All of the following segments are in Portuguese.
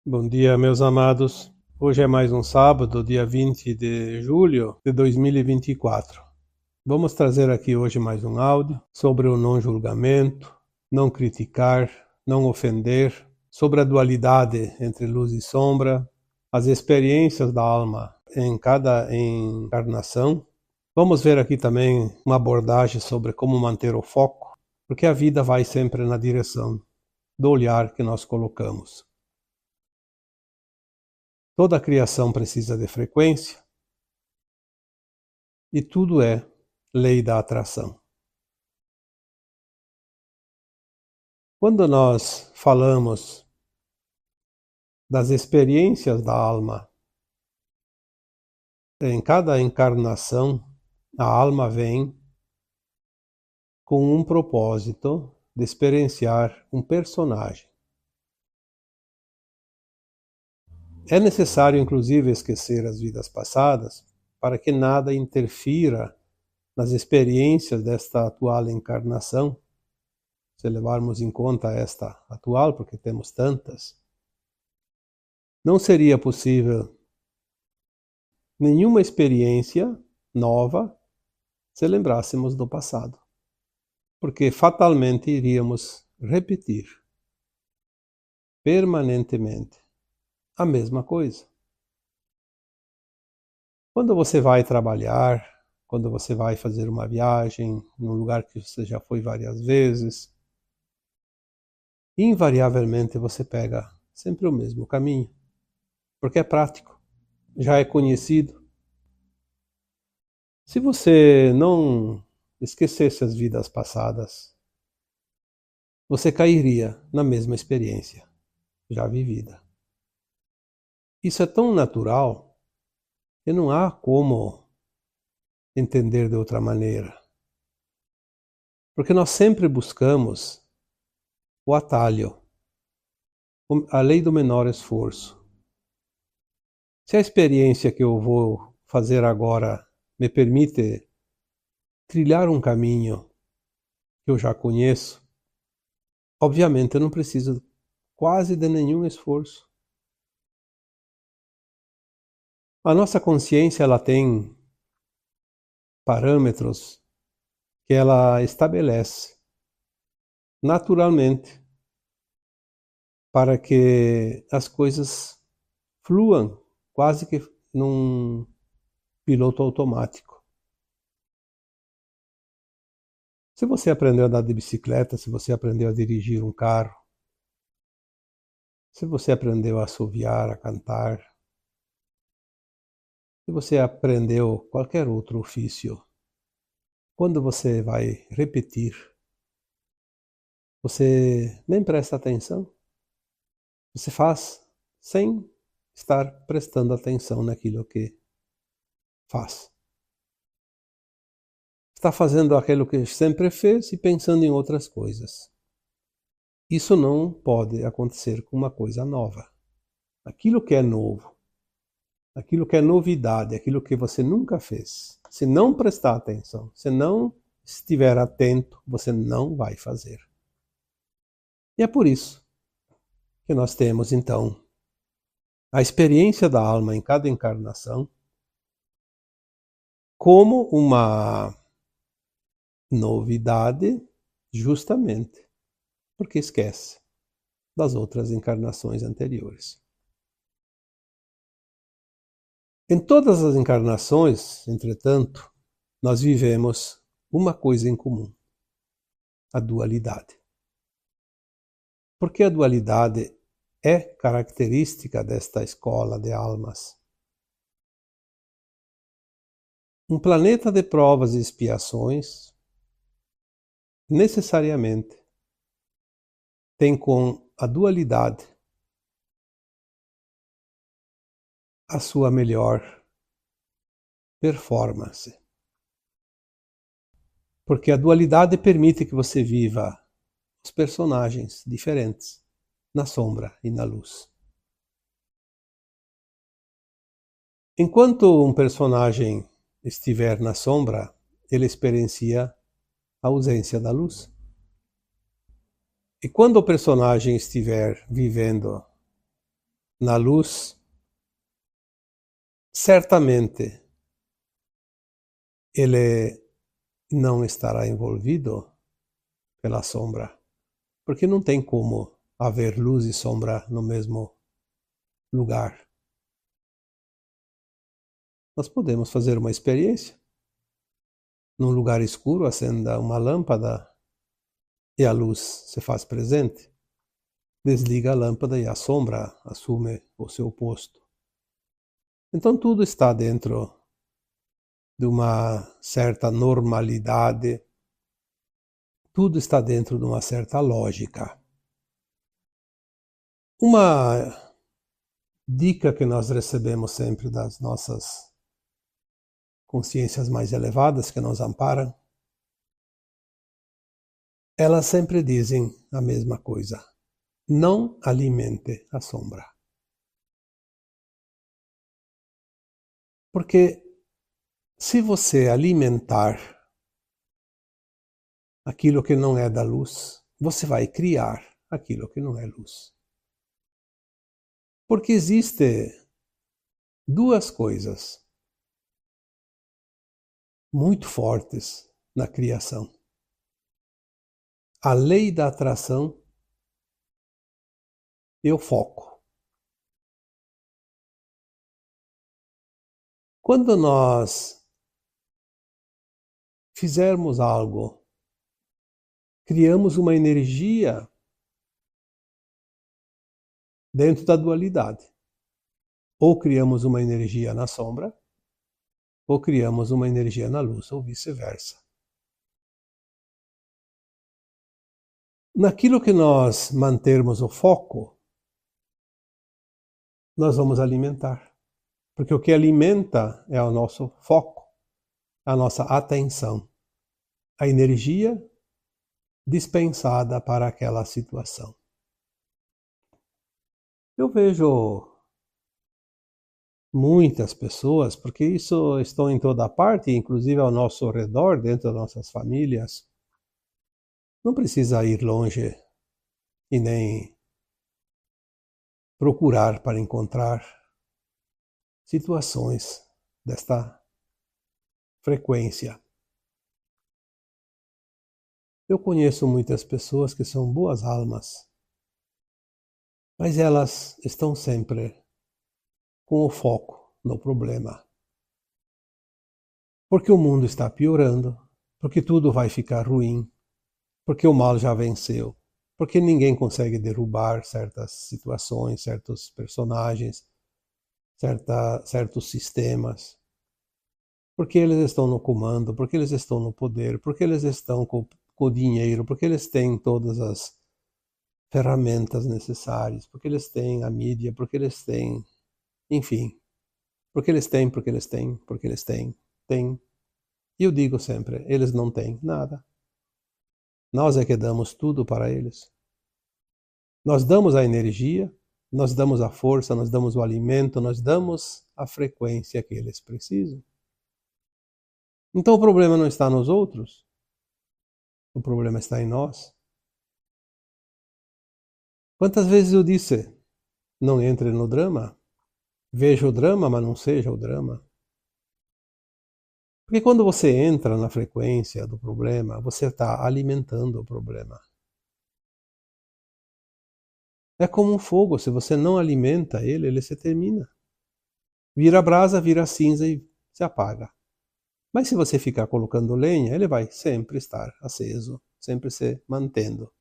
Bom dia, meus amados. Hoje é mais um sábado, dia 20 de julho de 2024. Vamos trazer aqui hoje mais um áudio sobre o não julgamento, não criticar, não ofender, sobre a dualidade entre luz e sombra, as experiências da alma em cada encarnação. Vamos ver aqui também uma abordagem sobre como manter o foco, porque a vida vai sempre na direção do olhar que nós colocamos. Toda a criação precisa de frequência e tudo é lei da atração. Quando nós falamos das experiências da alma, em cada encarnação, a alma vem com um propósito de experienciar um personagem. É necessário, inclusive, esquecer as vidas passadas para que nada interfira nas experiências desta atual encarnação, se levarmos em conta esta atual, porque temos tantas. Não seria possível nenhuma experiência nova se lembrássemos do passado, porque fatalmente iríamos repetir permanentemente a mesma coisa. Quando você vai trabalhar, quando você vai fazer uma viagem num lugar que você já foi várias vezes, invariavelmente você pega sempre o mesmo caminho, porque é prático, já é conhecido. Se você não esquecesse as vidas passadas, você cairia na mesma experiência já vivida. Isso é tão natural que não há como entender de outra maneira. Porque nós sempre buscamos o atalho, a lei do menor esforço. Se a experiência que eu vou fazer agora me permite trilhar um caminho que eu já conheço, obviamente eu não preciso quase de nenhum esforço. A nossa consciência ela tem parâmetros que ela estabelece naturalmente para que as coisas fluam quase que num piloto automático. Se você aprendeu a andar de bicicleta, se você aprendeu a dirigir um carro, se você aprendeu a assoviar, a cantar, se você aprendeu qualquer outro ofício, quando você vai repetir, você nem presta atenção. Você faz sem estar prestando atenção naquilo que faz. Está fazendo aquilo que sempre fez e pensando em outras coisas. Isso não pode acontecer com uma coisa nova. Aquilo que é novo, aquilo que é novidade, aquilo que você nunca fez, se não prestar atenção, se não estiver atento, você não vai fazer. E é por isso que nós temos, então, a experiência da alma em cada encarnação como uma novidade, justamente porque esquece das outras encarnações anteriores. Em todas as encarnações, entretanto, nós vivemos uma coisa em comum: a dualidade. Porque a dualidade é característica desta escola de almas. Um planeta de provas e expiações necessariamente tem com a dualidade a sua melhor performance. Porque a dualidade permite que você viva os personagens diferentes na sombra e na luz. Enquanto um personagem estiver na sombra, ele experiencia a ausência da luz. E quando o personagem estiver vivendo na luz, certamente ele não estará envolvido pela sombra, porque não tem como haver luz e sombra no mesmo lugar. Nós podemos fazer uma experiência. Num lugar escuro, acenda uma lâmpada e a luz se faz presente. Desliga a lâmpada e a sombra assume o seu posto. Então tudo está dentro de uma certa normalidade, tudo está dentro de uma certa lógica. Uma dica que nós recebemos sempre das nossas consciências mais elevadas que nos amparam, elas sempre dizem a mesma coisa: não alimente a sombra. Porque se você alimentar aquilo que não é da luz, você vai criar aquilo que não é luz. Porque existem duas coisas muito fortes na criação: a lei da atração e o foco. Quando nós fizermos algo, criamos uma energia dentro da dualidade. Ou criamos uma energia na sombra, ou criamos uma energia na luz, ou vice-versa. Naquilo que nós mantermos o foco, nós vamos alimentar. Porque o que alimenta é o nosso foco, a nossa atenção, a energia dispensada para aquela situação. Eu vejo muitas pessoas, porque isso estão em toda parte, inclusive ao nosso redor, dentro das nossas famílias. Não precisa ir longe e nem procurar para encontrar situações desta frequência. Eu conheço muitas pessoas que são boas almas, mas elas estão sempre com o foco no problema. Porque o mundo está piorando, porque tudo vai ficar ruim, porque o mal já venceu, porque ninguém consegue derrubar certas situações, certos personagens, certos sistemas, porque eles estão no comando, porque eles estão no poder, porque eles estão com o dinheiro, porque eles têm todas as ferramentas necessárias, porque eles têm a mídia, porque eles têm, enfim, porque eles têm, porque eles têm, porque eles têm. E eu digo sempre, eles não têm nada. Nós é que damos tudo para eles. Nós damos a energia, nós damos a força, nós damos o alimento, nós damos a frequência que eles precisam. Então o problema não está nos outros, o problema está em nós. Quantas vezes eu disse, não entre no drama, veja o drama, mas não seja o drama. Porque quando você entra na frequência do problema, você está alimentando o problema. É como um fogo, se você não alimenta ele, ele se termina. Vira brasa, vira cinza e se apaga. Mas se você ficar colocando lenha, ele vai sempre estar aceso, sempre se mantendo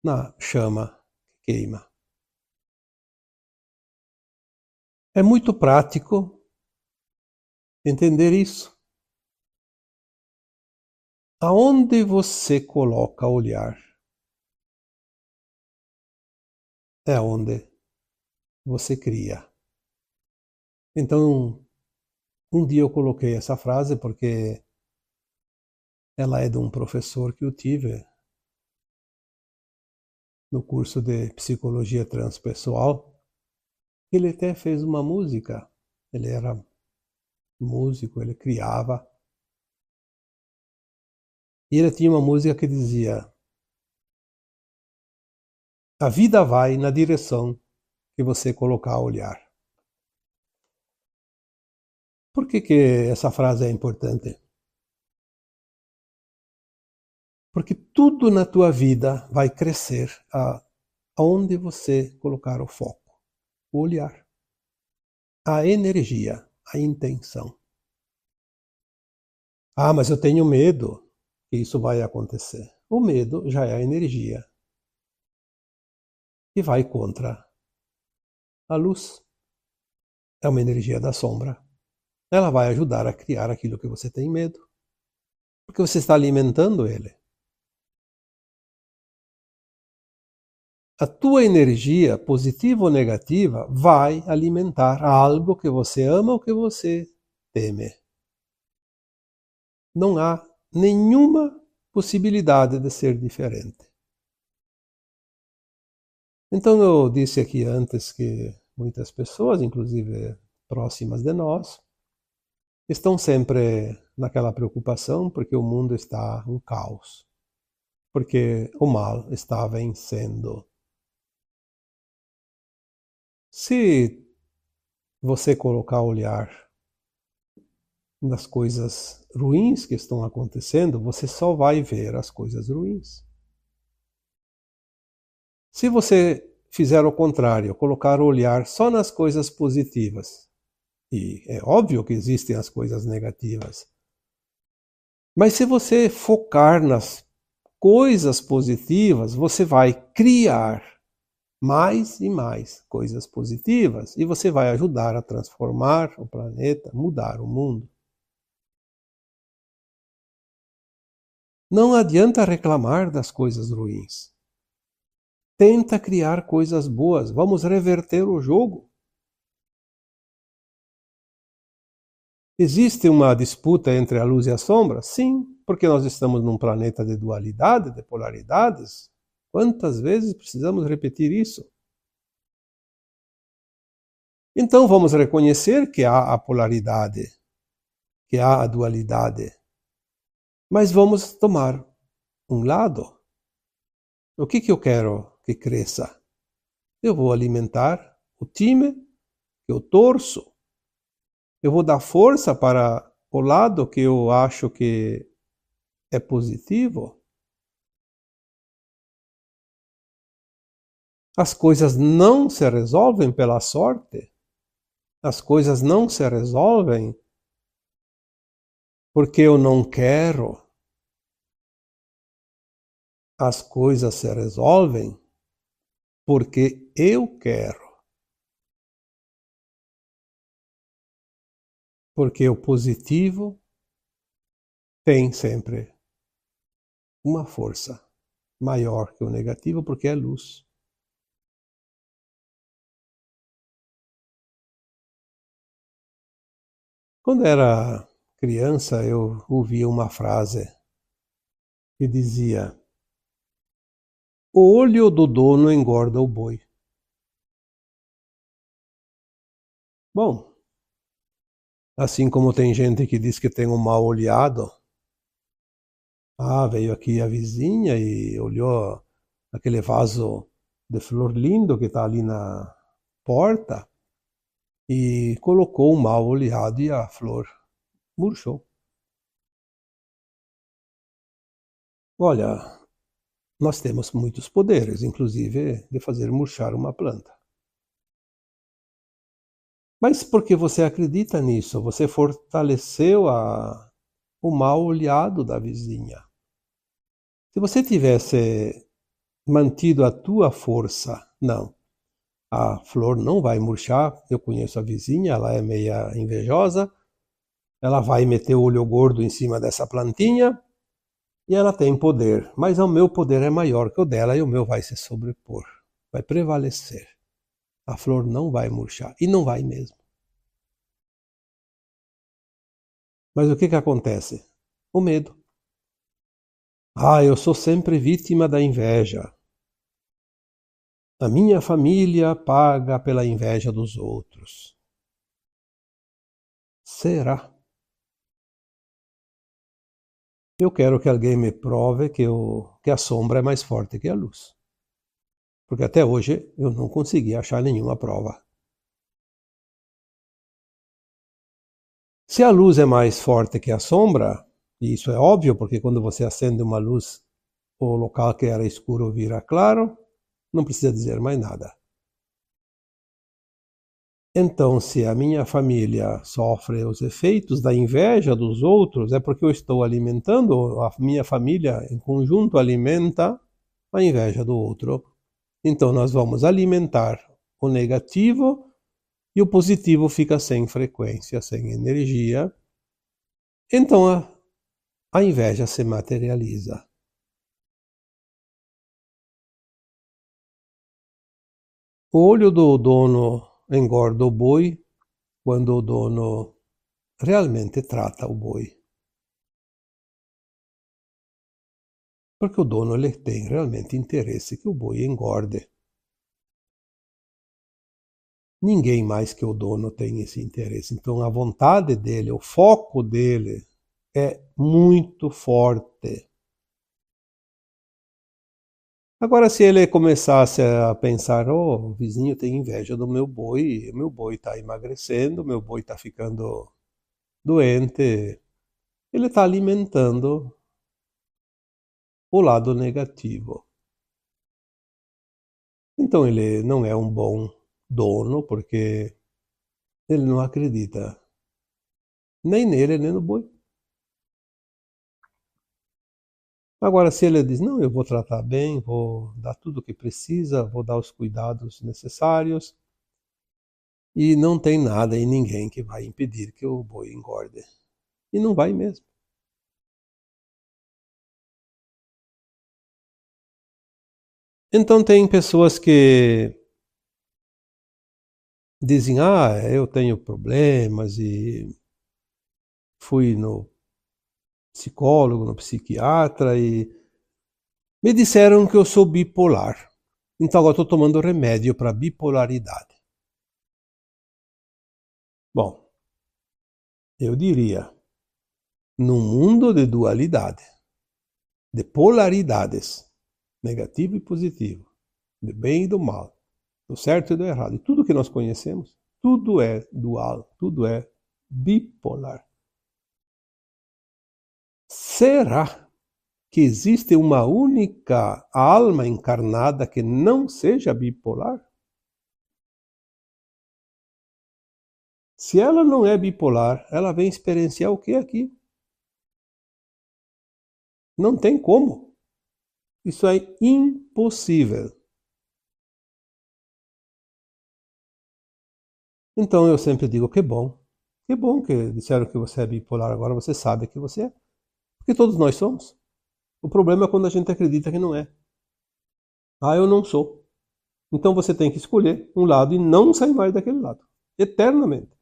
na chama que queima. É muito prático entender isso. Aonde você coloca o olhar é onde você cria. Então, um dia eu coloquei essa frase porque ela é de um professor que eu tive no curso de psicologia transpessoal. Ele até fez uma música. Ele era músico, ele criava. E ele tinha uma música que dizia: a vida vai na direção que você colocar a olhar. Por que essa frase é importante? Porque tudo na tua vida vai crescer aonde você colocar o foco, o olhar, a energia, a intenção. Ah, mas eu tenho medo que isso vai acontecer. O medo já é a energia que vai contra a luz. É uma energia da sombra. Ela vai ajudar a criar aquilo que você tem medo. Porque você está alimentando ele. A tua energia, positiva ou negativa, vai alimentar algo que você ama ou que você teme. Não há nenhuma possibilidade de ser diferente. Então eu disse aqui antes que muitas pessoas, inclusive próximas de nós, estão sempre naquela preocupação porque o mundo está um caos, porque o mal está vencendo. Se você colocar o olhar nas coisas ruins que estão acontecendo, você só vai ver as coisas ruins. Se você fizer o contrário, colocar o olhar só nas coisas positivas, e é óbvio que existem as coisas negativas, mas se você focar nas coisas positivas, você vai criar mais e mais coisas positivas e você vai ajudar a transformar o planeta, mudar o mundo. Não adianta reclamar das coisas ruins. Tenta criar coisas boas. Vamos reverter o jogo. Existe uma disputa entre a luz e a sombra? Sim, porque nós estamos num planeta de dualidade, de polaridades. Quantas vezes precisamos repetir isso? Então vamos reconhecer que há a polaridade, que há a dualidade. Mas vamos tomar um lado. O que eu quero que cresça? Eu vou alimentar o time que eu torço. Eu vou dar força para o lado que eu acho que é positivo. As coisas não se resolvem pela sorte. As coisas não se resolvem porque eu não quero. As coisas se resolvem porque eu quero. Porque o positivo tem sempre uma força maior que o negativo, porque é luz. Quando era criança, eu ouvia uma frase que dizia: o olho do dono engorda o boi. Bom, assim como tem gente que diz que tem um mal olhado, veio aqui a vizinha e olhou aquele vaso de flor lindo que está ali na porta e colocou um mal olhado e a flor murchou. Olha, nós temos muitos poderes, inclusive de fazer murchar uma planta. Mas porque você acredita nisso, você fortaleceu o mal olhado da vizinha. Se você tivesse mantido a tua força, não. A flor não vai murchar, eu conheço a vizinha, ela é meia invejosa, ela vai meter o olho gordo em cima dessa plantinha e ela tem poder, mas o meu poder é maior que o dela e o meu vai se sobrepor, vai prevalecer. A flor não vai murchar, e não vai mesmo. Mas o que acontece? O medo. Eu sou sempre vítima da inveja. A minha família paga pela inveja dos outros. Será? Eu quero que alguém me prove que a sombra é mais forte que a luz. Porque até hoje eu não consegui achar nenhuma prova. Se a luz é mais forte que a sombra, e isso é óbvio, porque quando você acende uma luz, o local que era escuro vira claro, não precisa dizer mais nada. Então, se a minha família sofre os efeitos da inveja dos outros, é porque eu estou alimentando, a minha família em conjunto alimenta a inveja do outro. Então, nós vamos alimentar o negativo e o positivo fica sem frequência, sem energia. Então, a inveja se materializa. O olho do dono engorda o boi quando o dono realmente trata o boi. Porque o dono ele tem realmente interesse que o boi engorde. Ninguém mais que o dono tem esse interesse. Então a vontade dele, o foco dele é muito forte. Agora, se ele começasse a pensar, oh, o vizinho tem inveja do meu boi está emagrecendo, meu boi está ficando doente, ele está alimentando o lado negativo. Então ele não é um bom dono, porque ele não acredita nem nele, nem no boi. Agora, se ele diz, não, eu vou tratar bem, vou dar tudo o que precisa, vou dar os cuidados necessários, e não tem nada e ninguém que vai impedir que o boi engorde. E não vai mesmo. Então tem pessoas que dizem, ah, eu tenho problemas e fui no psicólogo, no psiquiatra e me disseram que eu sou bipolar. Então agora estou tomando remédio para bipolaridade. Bom, eu diria, num mundo de dualidade, de polaridades, negativo e positivo, do bem e do mal, do certo e do errado, e tudo que nós conhecemos, tudo é dual, tudo é bipolar. Será que existe uma única alma encarnada que não seja bipolar? Se ela não é bipolar, ela vem experienciar o que aqui? Não tem como. Isso é impossível. Então eu sempre digo, que bom. Que bom que disseram que você é bipolar, agora você sabe que você é. Porque todos nós somos. O problema é quando a gente acredita que não é. Ah, eu não sou. Então você tem que escolher um lado e não sair mais daquele lado. Eternamente.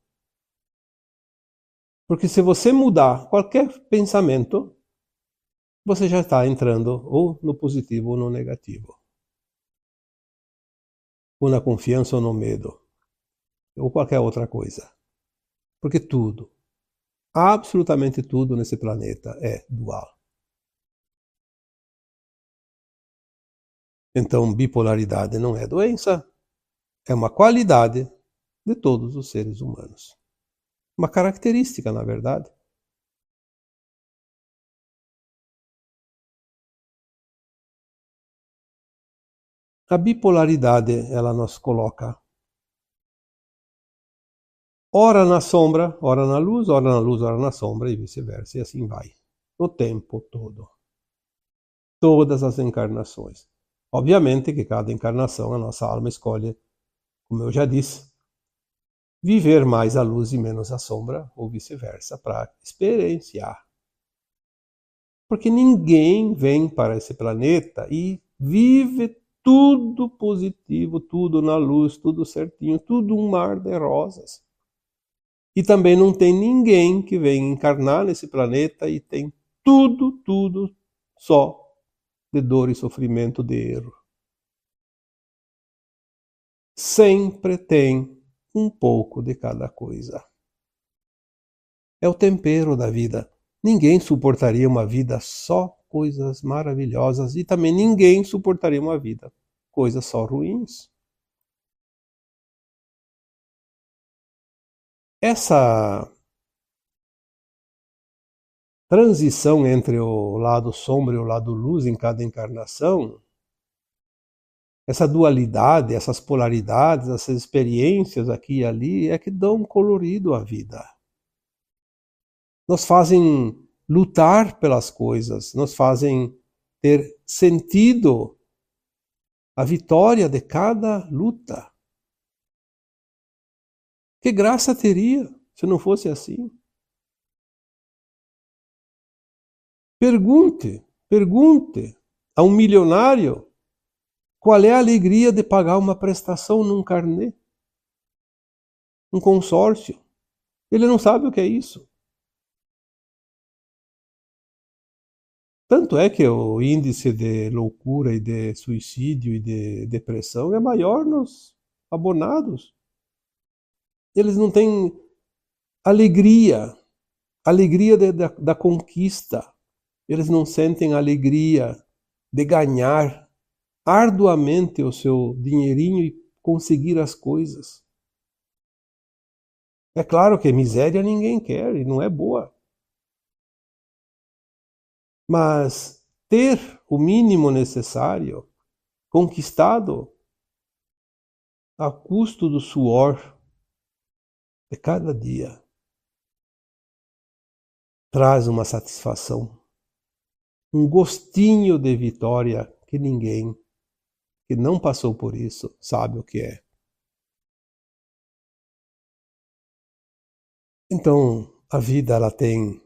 Porque se você mudar qualquer pensamento, você já está entrando ou no positivo ou no negativo. Ou na confiança ou no medo. Ou qualquer outra coisa. Porque tudo, absolutamente tudo nesse planeta é dual. Então, bipolaridade não é doença, é uma qualidade de todos os seres humanos. Uma característica, na verdade. A bipolaridade, ela nos coloca ora na sombra, ora na luz, ora na luz, ora na sombra e vice-versa, e assim vai. O tempo todo. Todas as encarnações. Obviamente que cada encarnação a nossa alma escolhe, como eu já disse, viver mais a luz e menos a sombra, ou vice-versa, para experienciar. Porque ninguém vem para esse planeta e vive tudo positivo, tudo na luz, tudo certinho, tudo um mar de rosas. E também não tem ninguém que vem encarnar nesse planeta e tem tudo só de dor e sofrimento, de erro. Sempre tem um pouco de cada coisa. É o tempero da vida. Ninguém suportaria uma vida só coisas maravilhosas e também ninguém suportaria uma vida coisas só ruins. Essa transição entre o lado sombra e o lado luz em cada encarnação, essa dualidade, essas polaridades, essas experiências aqui e ali, é que dão colorido à vida. Nos fazem lutar pelas coisas, nos fazem ter sentido a vitória de cada luta. Que graça teria se não fosse assim? Pergunte a um milionário qual é a alegria de pagar uma prestação num carnê, um consórcio. Ele não sabe o que é isso. Tanto é que o índice de loucura e de suicídio e de depressão é maior nos abonados. Eles não têm alegria da conquista. Eles não sentem alegria de ganhar arduamente o seu dinheirinho e conseguir as coisas. É claro que miséria ninguém quer e não é boa. Mas ter o mínimo necessário conquistado a custo do suor de cada dia traz uma satisfação, um gostinho de vitória que ninguém que não passou por isso sabe o que é. Então, a vida ela tem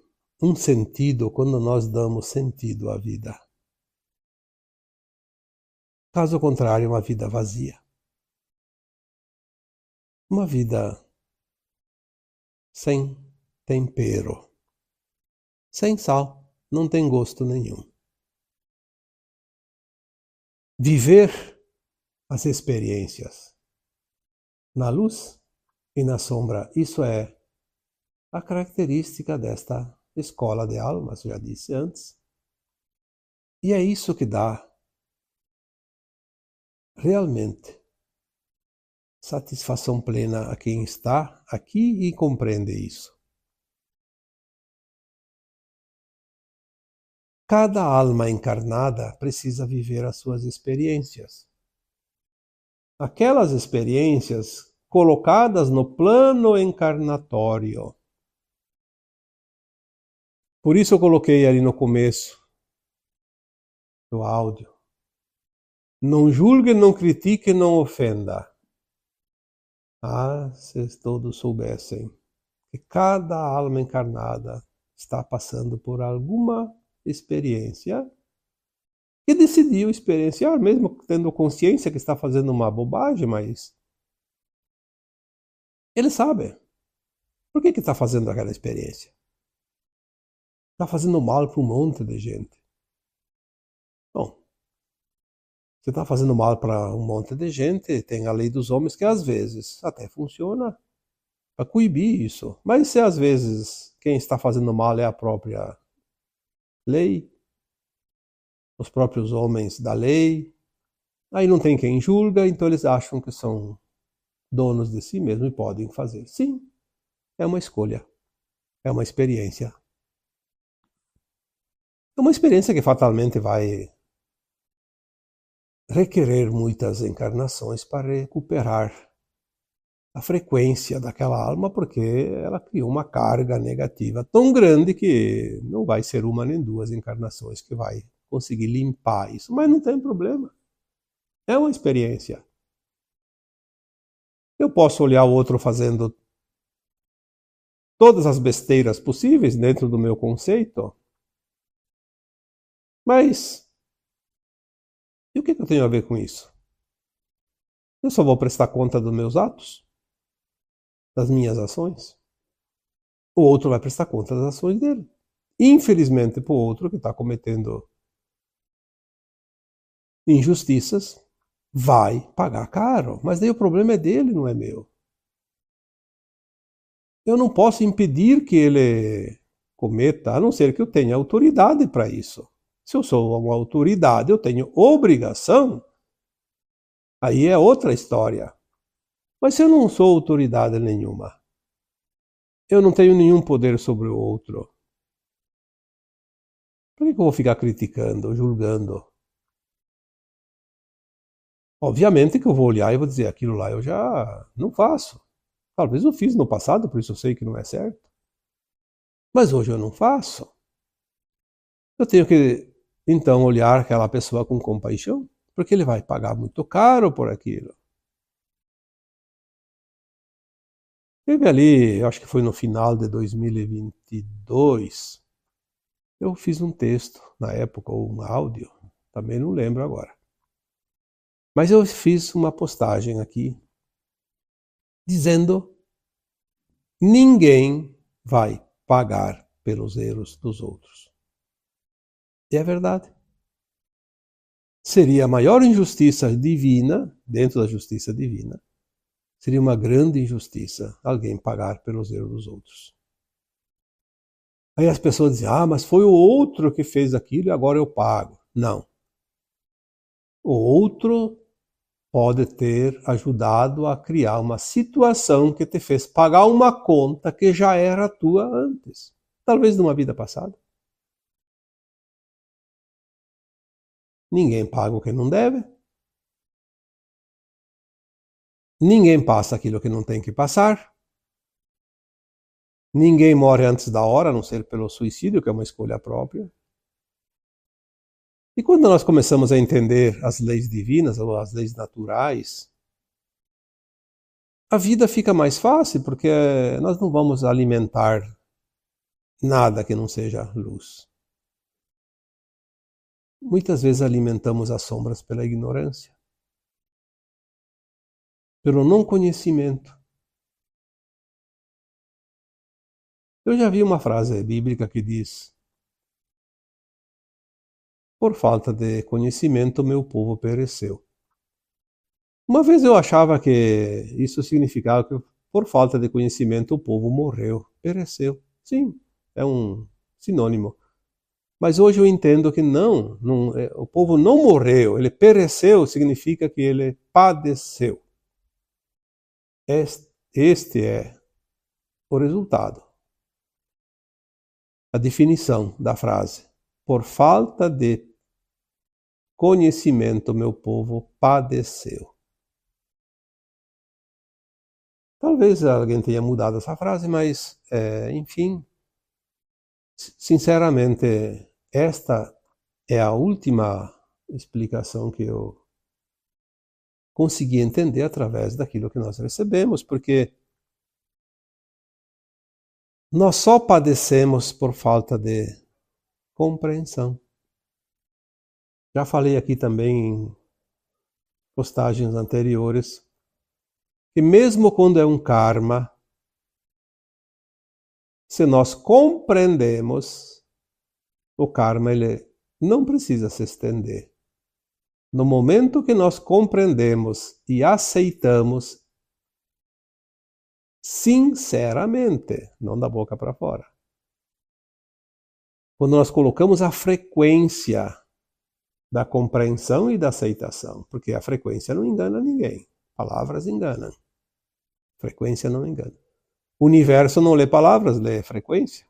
um sentido quando nós damos sentido à vida. Caso contrário, uma vida vazia. Uma vida sem tempero, sem sal, não tem gosto nenhum. Viver as experiências na luz e na sombra, isso é a característica desta escola de almas, já disse antes. E é isso que dá realmente satisfação plena a quem está aqui e compreende isso. Cada alma encarnada precisa viver as suas experiências. Aquelas experiências colocadas no plano encarnatório. Por isso eu coloquei ali no começo do áudio. Não julgue, não critique, não ofenda. Ah, se todos soubessem que cada alma encarnada está passando por alguma experiência e decidiu experienciar, mesmo tendo consciência que está fazendo uma bobagem, mas ele sabe. Por que está fazendo aquela experiência? Está fazendo mal para um monte de gente. Bom, se está fazendo mal para um monte de gente, tem a lei dos homens que às vezes até funciona para coibir isso. Mas se às vezes quem está fazendo mal é a própria lei, os próprios homens da lei, aí não tem quem julga, então eles acham que são donos de si mesmos e podem fazer. Sim, é uma escolha, é uma experiência. É uma experiência que fatalmente vai requerer muitas encarnações para recuperar a frequência daquela alma, porque ela criou uma carga negativa tão grande que não vai ser uma nem duas encarnações que vai conseguir limpar isso. Mas não tem problema. É uma experiência. Eu posso olhar o outro fazendo todas as besteiras possíveis dentro do meu conceito, mas e o que eu tenho a ver com isso? Eu só vou prestar conta dos meus atos, das minhas ações. O outro vai prestar conta das ações dele. Infelizmente, para o outro que está cometendo injustiças, vai pagar caro. Mas daí o problema é dele, não é meu. Eu não posso impedir que ele cometa, a não ser que eu tenha autoridade para isso. Se eu sou uma autoridade, eu tenho obrigação Aí é outra história. Mas se eu não sou autoridade nenhuma, eu não tenho nenhum poder sobre o outro, por que eu vou ficar criticando, julgando? Obviamente que eu vou olhar e vou dizer, aquilo lá eu já não faço. Talvez eu fiz no passado, por isso eu sei que não é certo. Mas hoje eu não faço. Eu tenho que, então, olhar aquela pessoa com compaixão, porque ele vai pagar muito caro por aquilo. Teve ali, eu acho que foi no final de 2022, eu fiz um texto, na época, ou um áudio, também não lembro agora. Mas eu fiz uma postagem aqui, dizendo: ninguém vai pagar pelos erros dos outros. E é verdade. Seria a maior injustiça divina, dentro da justiça divina, seria uma grande injustiça alguém pagar pelos erros dos outros. Aí as pessoas dizem, mas foi o outro que fez aquilo e agora eu pago. Não. O outro pode ter ajudado a criar uma situação que te fez pagar uma conta que já era tua antes. Talvez numa vida passada. Ninguém paga o que não deve. Ninguém passa aquilo que não tem que passar. Ninguém morre antes da hora, a não ser pelo suicídio, que é uma escolha própria. E quando nós começamos a entender as leis divinas ou as leis naturais, a vida fica mais fácil, porque nós não vamos alimentar nada que não seja luz. Muitas vezes alimentamos as sombras pela ignorância, pelo não conhecimento. Eu já vi uma frase bíblica que diz: por falta de conhecimento, meu povo pereceu. Uma vez eu achava que isso significava que, por falta de conhecimento, o povo morreu, pereceu. Sim, é um sinônimo. Mas hoje eu entendo que não, o povo não morreu, ele pereceu, significa que ele padeceu. Este é o resultado, a definição da frase. Por falta de conhecimento, meu povo padeceu. Talvez alguém tenha mudado essa frase, mas, enfim, sinceramente, esta é a última explicação que eu consegui entender através daquilo que nós recebemos, porque nós só padecemos por falta de compreensão. Já falei aqui também em postagens anteriores que mesmo quando é um karma, se nós compreendemos, o karma ele não precisa se estender. No momento que nós compreendemos e aceitamos sinceramente, não da boca para fora. Quando nós colocamos a frequência da compreensão e da aceitação, porque a frequência não engana ninguém, palavras enganam, frequência não engana. O universo não lê palavras, lê frequência.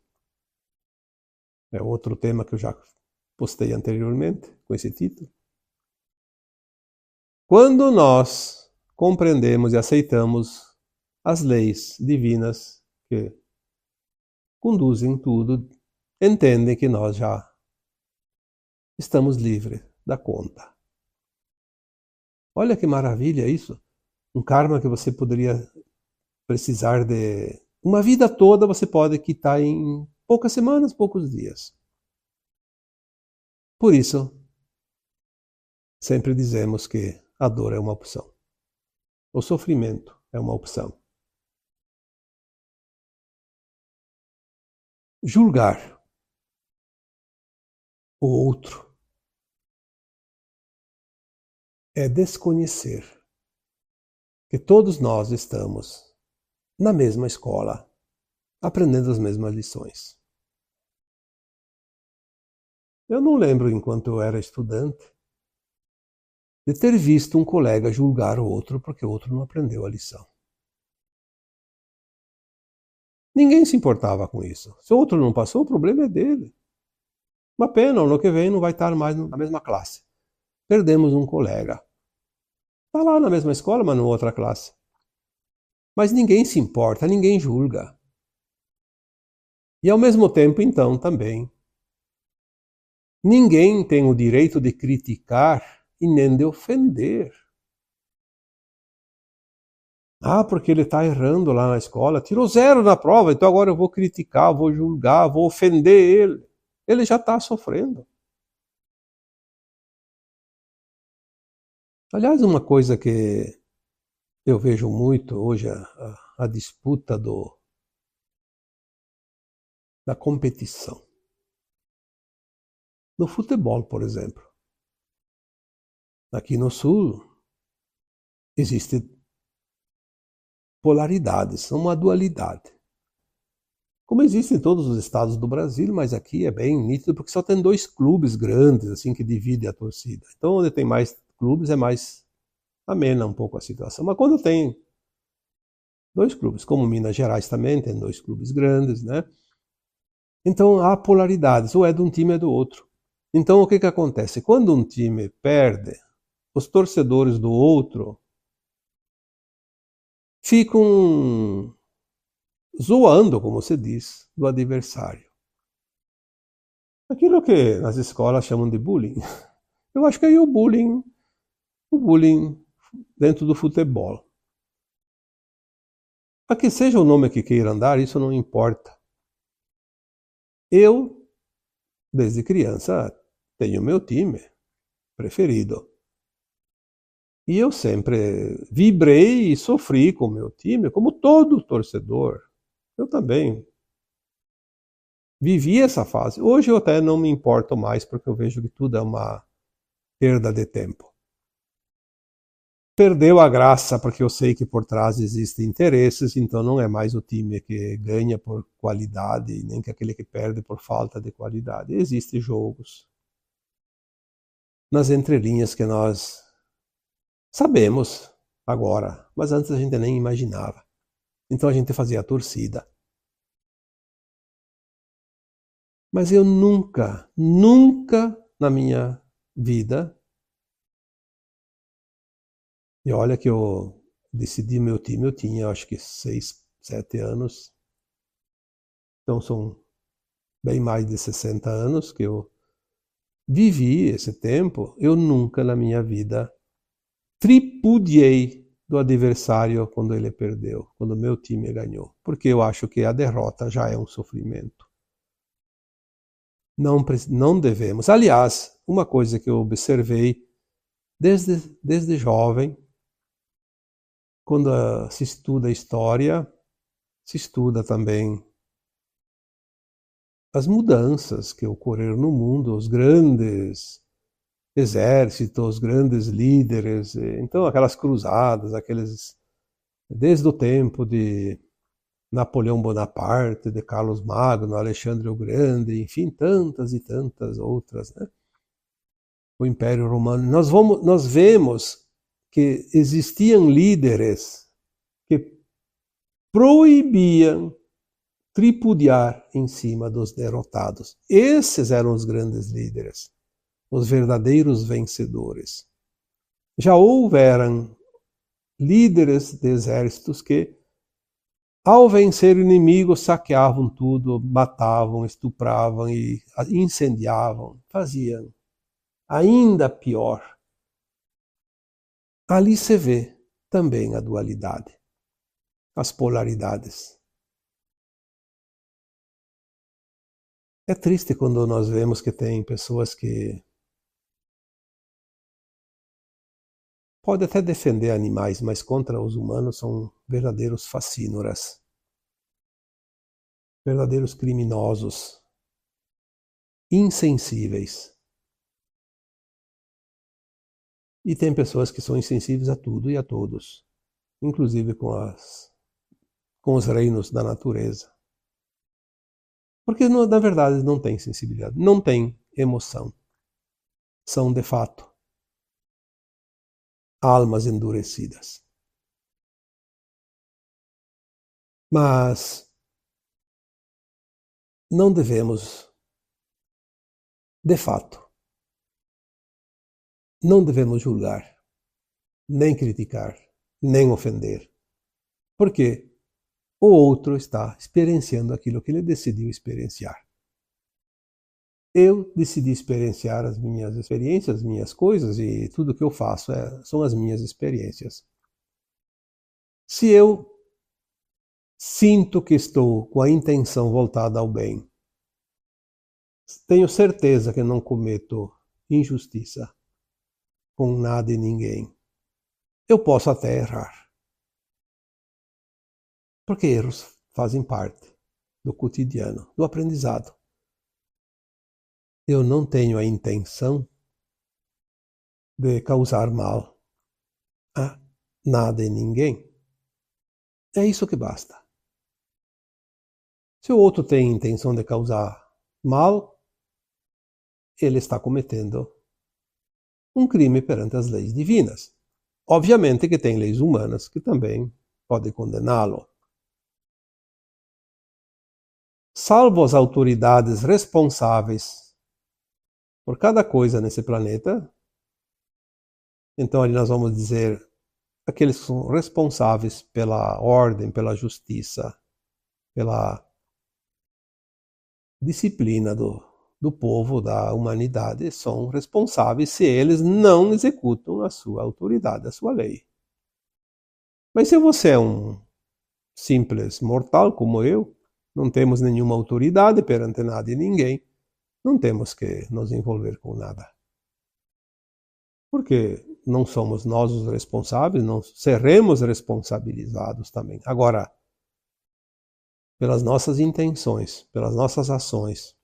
É outro tema que eu já postei anteriormente com esse título. Quando nós compreendemos e aceitamos as leis divinas que conduzem tudo, entendem que nós já estamos livres da conta. Olha que maravilha isso. Um karma que você poderia precisar de uma vida toda, você pode quitar em poucas semanas, poucos dias. Por isso, sempre dizemos que a dor é uma opção. O sofrimento é uma opção. Julgar o outro é desconhecer que todos nós estamos na mesma escola, aprendendo as mesmas lições. Eu não lembro enquanto eu era estudante, de ter visto um colega julgar o outro porque o outro não aprendeu a lição. Ninguém se importava com isso. Se o outro não passou, o problema é dele. Uma pena, no ano que vem não vai estar mais na mesma classe. Perdemos um colega. Está lá na mesma escola, mas em outra classe. Mas ninguém se importa, ninguém julga. E ao mesmo tempo, então, também, ninguém tem o direito de criticar e nem de ofender. Ah, porque ele está errando lá na escola, tirou 0 na prova, então agora eu vou criticar, vou julgar, vou ofender ele. Ele já está sofrendo. Aliás, uma coisa que eu vejo muito hoje, a disputa da competição. No futebol, por exemplo. Aqui no Sul, existe polaridades, uma dualidade. Como existe em todos os estados do Brasil, mas aqui é bem nítido porque só tem 2 clubes grandes assim que dividem a torcida. Então, onde tem mais clubes é mais amena um pouco a situação. Mas quando tem 2 clubes, como Minas Gerais também tem 2 clubes grandes, né? Então há polaridades, ou é de um time ou é do outro. Então o que que acontece? Quando um time perde, os torcedores do outro ficam zoando, como se diz, do adversário. Aquilo que nas escolas chamam de bullying. Eu acho que aí o bullying dentro do futebol. A que seja o nome que queira andar, isso não importa. Eu, desde criança, tenho meu time preferido. E eu sempre vibrei e sofri com o meu time, como todo torcedor. Eu também vivi essa fase. Hoje eu até não me importo mais, porque eu vejo que tudo é uma perda de tempo. Perdeu a graça, porque eu sei que por trás existem interesses, então não é mais o time que ganha por qualidade, nem que aquele que perde por falta de qualidade. Existem jogos nas entrelinhas que nós sabemos agora, mas antes a gente nem imaginava. Então a gente fazia a torcida. Mas eu nunca na minha vida, e olha que eu decidi meu time, eu tinha acho que 6, 7 anos, então são bem mais de 60 anos que eu vivi esse tempo, eu nunca na minha vida tripudiei do adversário quando ele perdeu, quando meu time ganhou, porque eu acho que a derrota já é um sofrimento. Não devemos. Aliás, uma coisa que eu observei desde jovem, quando se estuda história, se estuda também as mudanças que ocorreram no mundo, os grandes exércitos, os grandes líderes, então aquelas cruzadas, desde o tempo de Napoleão Bonaparte, de Carlos Magno, Alexandre o Grande, enfim, tantas e tantas outras, né? O Império Romano. Nós vemos que existiam líderes que proibiam tripudiar em cima dos derrotados. Esses eram os grandes líderes, os verdadeiros vencedores. Já houveram líderes de exércitos que, ao vencer o inimigo, saqueavam tudo, matavam, estupravam e incendiavam, faziam ainda pior. Ali se vê também a dualidade, as polaridades. É triste quando nós vemos que tem pessoas que podem até defender animais, mas contra os humanos são verdadeiros facínoras, verdadeiros criminosos, insensíveis. E tem pessoas que são insensíveis a tudo e a todos, inclusive com os reinos da natureza. Porque, na verdade, não tem sensibilidade, não tem emoção. São, de fato, almas endurecidas. Mas não devemos, de fato, não devemos julgar, nem criticar, nem ofender, porque o outro está experienciando aquilo que ele decidiu experienciar. Eu decidi experienciar as minhas experiências, as minhas coisas, e tudo que eu faço são as minhas experiências. Se eu sinto que estou com a intenção voltada ao bem, tenho certeza que não cometo injustiça com nada e ninguém. Eu posso até errar, porque erros fazem parte do cotidiano, do aprendizado. Eu não tenho a intenção de causar mal a nada e ninguém. É isso que basta. Se o outro tem intenção de causar mal, ele está cometendo um crime perante as leis divinas. Obviamente que tem leis humanas que também podem condená-lo. Salvo as autoridades responsáveis por cada coisa nesse planeta, então ali nós vamos dizer aqueles que são responsáveis pela ordem, pela justiça, pela disciplina do povo, da humanidade, são responsáveis se eles não executam a sua autoridade, a sua lei. Mas se você é um simples mortal como eu, não temos nenhuma autoridade perante nada e ninguém, não temos que nos envolver com nada. Porque não somos nós os responsáveis, não seremos responsabilizados também. Agora, pelas nossas intenções, pelas nossas ações,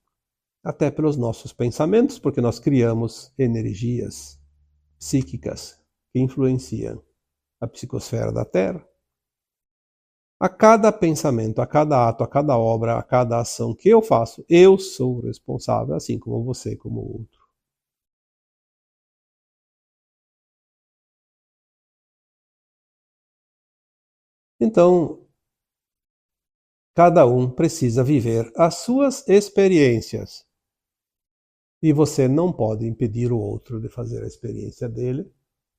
até pelos nossos pensamentos, porque nós criamos energias psíquicas que influenciam a psicosfera da Terra. A cada pensamento, a cada ato, a cada obra, a cada ação que eu faço, eu sou responsável, assim como você, como o outro. Então, cada um precisa viver as suas experiências. E você não pode impedir o outro de fazer a experiência dele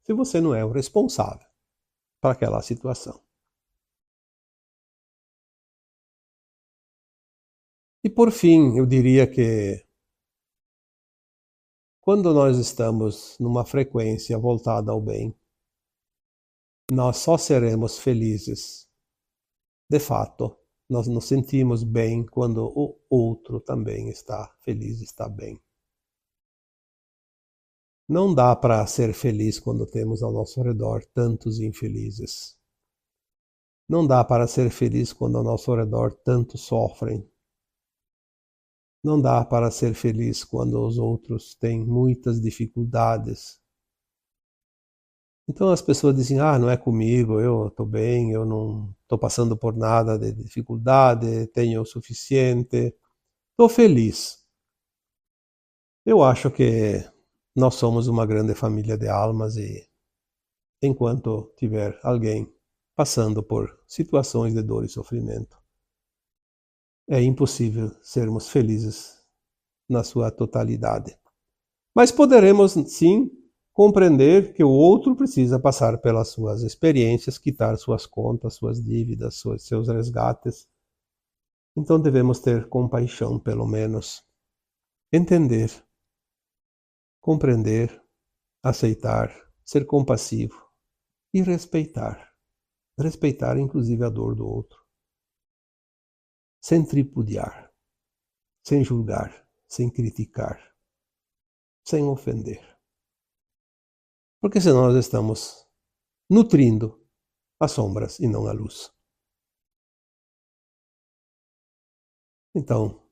se você não é o responsável para aquela situação. E por fim, eu diria que quando nós estamos numa frequência voltada ao bem, nós só seremos felizes. De fato, nós nos sentimos bem quando o outro também está feliz, está bem. Não dá para ser feliz quando temos ao nosso redor tantos infelizes. Não dá para ser feliz quando ao nosso redor tantos sofrem. Não dá para ser feliz quando os outros têm muitas dificuldades. Então as pessoas dizem, não é comigo, eu estou bem, eu não estou passando por nada de dificuldade, tenho o suficiente, estou feliz. Eu acho que nós somos uma grande família de almas e enquanto tiver alguém passando por situações de dor e sofrimento, é impossível sermos felizes na sua totalidade. Mas poderemos, sim, compreender que o outro precisa passar pelas suas experiências, quitar suas contas, suas dívidas, seus resgates. Então devemos ter compaixão, pelo menos, entender, compreender, aceitar, ser compassivo e respeitar. Respeitar, inclusive, a dor do outro. Sem tripudiar, sem julgar, sem criticar, sem ofender. Porque senão nós estamos nutrindo as sombras e não a luz. Então,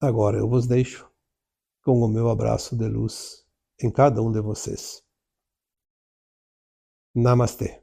agora eu vos deixo com o meu abraço de luz em cada um de vocês. Namastê.